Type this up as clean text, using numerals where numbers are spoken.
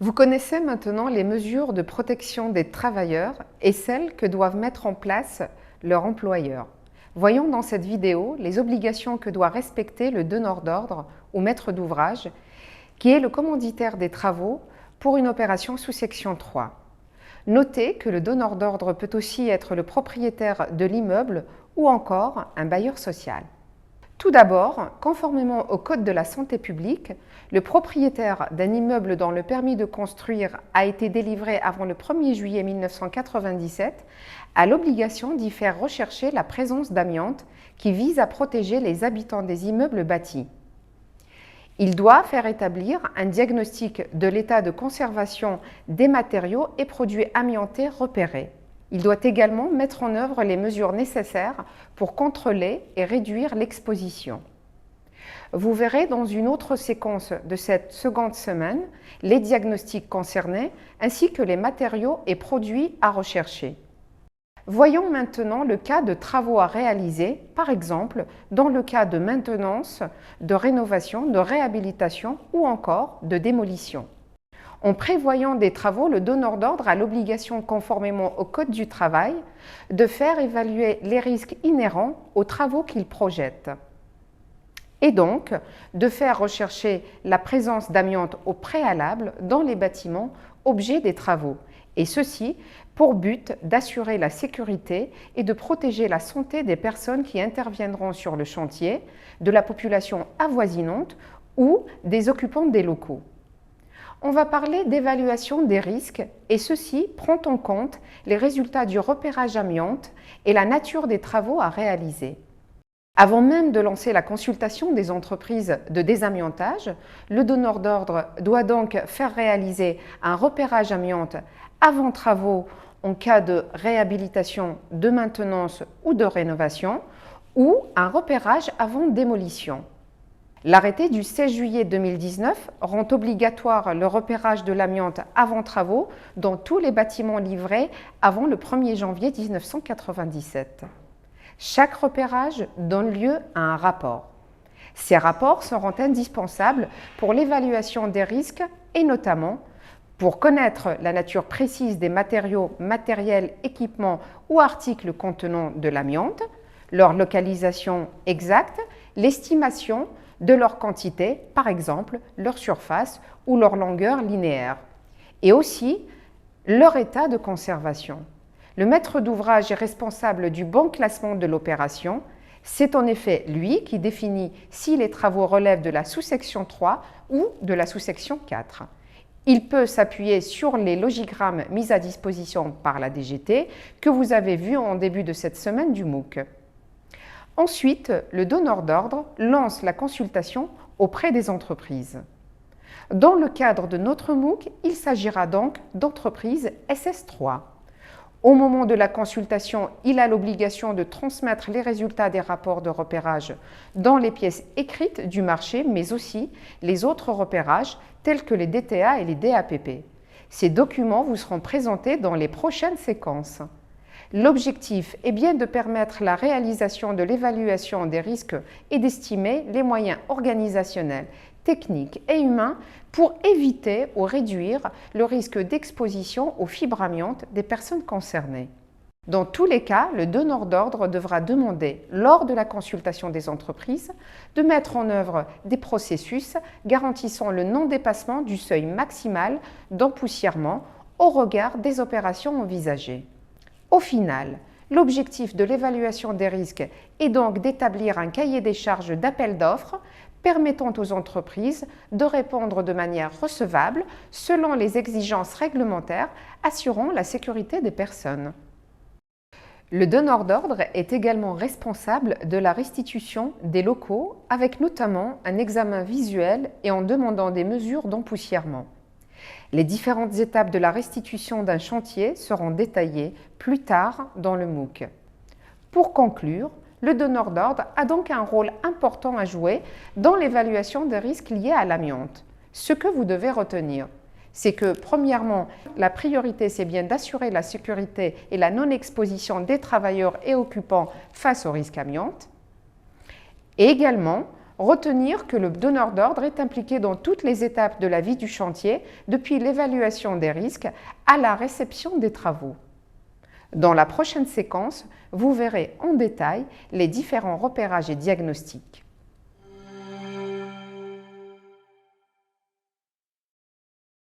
Vous connaissez maintenant les mesures de protection des travailleurs et celles que doivent mettre en place leurs employeurs. Voyons dans cette vidéo les obligations que doit respecter le donneur d'ordre ou maître d'ouvrage, qui est le commanditaire des travaux pour une opération sous section 3. Notez que le donneur d'ordre peut aussi être le propriétaire de l'immeuble ou encore un bailleur social. Tout d'abord, conformément au Code de la santé publique, le propriétaire d'un immeuble dont le permis de construire a été délivré avant le 1er juillet 1997 a l'obligation d'y faire rechercher la présence d'amiante qui vise à protéger les habitants des immeubles bâtis. Il doit faire établir un diagnostic de l'état de conservation des matériaux et produits amiantés repérés. Il doit également mettre en œuvre les mesures nécessaires pour contrôler et réduire l'exposition. Vous verrez dans une autre séquence de cette seconde semaine les diagnostics concernés ainsi que les matériaux et produits à rechercher. Voyons maintenant le cas de travaux à réaliser, par exemple dans le cas de maintenance, de rénovation, de réhabilitation ou encore de démolition. En prévoyant des travaux, le donneur d'ordre a l'obligation, conformément au Code du travail, de faire évaluer les risques inhérents aux travaux qu'il projette et donc de faire rechercher la présence d'amiante au préalable dans les bâtiments objets des travaux, et ceci pour but d'assurer la sécurité et de protéger la santé des personnes qui interviendront sur le chantier, de la population avoisinante ou des occupants des locaux. On va parler d'évaluation des risques et ceci prend en compte les résultats du repérage amiante et la nature des travaux à réaliser. Avant même de lancer la consultation des entreprises de désamiantage, le donneur d'ordre doit donc faire réaliser un repérage amiante avant travaux en cas de réhabilitation, de maintenance ou de rénovation ou un repérage avant démolition. L'arrêté du 16 juillet 2019 rend obligatoire le repérage de l'amiante avant travaux dans tous les bâtiments livrés avant le 1er janvier 1997. Chaque repérage donne lieu à un rapport. Ces rapports seront indispensables pour l'évaluation des risques et notamment pour connaître la nature précise des matériaux, matériels, équipements ou articles contenant de l'amiante, leur localisation exacte, l'estimation de leur quantité, par exemple leur surface ou leur longueur linéaire, et aussi leur état de conservation. Le maître d'ouvrage est responsable du bon classement de l'opération. C'est en effet lui qui définit si les travaux relèvent de la sous-section 3 ou de la sous-section 4. Il peut s'appuyer sur les logigrammes mis à disposition par la DGT que vous avez vus en début de cette semaine du MOOC. Ensuite, le donneur d'ordre lance la consultation auprès des entreprises. Dans le cadre de notre MOOC, il s'agira donc d'entreprises SS3. Au moment de la consultation, il a l'obligation de transmettre les résultats des rapports de repérage dans les pièces écrites du marché, mais aussi les autres repérages tels que les DTA et les DAPP. Ces documents vous seront présentés dans les prochaines séquences. L'objectif est bien de permettre la réalisation de l'évaluation des risques et d'estimer les moyens organisationnels, techniques et humains pour éviter ou réduire le risque d'exposition aux fibres amiantes des personnes concernées. Dans tous les cas, le donneur d'ordre devra demander, lors de la consultation des entreprises, de mettre en œuvre des processus garantissant le non-dépassement du seuil maximal d'empoussièrement au regard des opérations envisagées. Au final, l'objectif de l'évaluation des risques est donc d'établir un cahier des charges d'appel d'offres permettant aux entreprises de répondre de manière recevable selon les exigences réglementaires assurant la sécurité des personnes. Le donneur d'ordre est également responsable de la restitution des locaux avec notamment un examen visuel et en demandant des mesures d'empoussièrement. Les différentes étapes de la restitution d'un chantier seront détaillées plus tard dans le MOOC. Pour conclure, le donneur d'ordre a donc un rôle important à jouer dans l'évaluation des risques liés à l'amiante. Ce que vous devez retenir, c'est que premièrement, la priorité c'est bien d'assurer la sécurité et la non-exposition des travailleurs et occupants face au risque amiante. Et également, Retenir que le donneur d'ordre est impliqué dans toutes les étapes de la vie du chantier, depuis l'évaluation des risques à la réception des travaux. Dans la prochaine séquence, vous verrez en détail les différents repérages et diagnostics.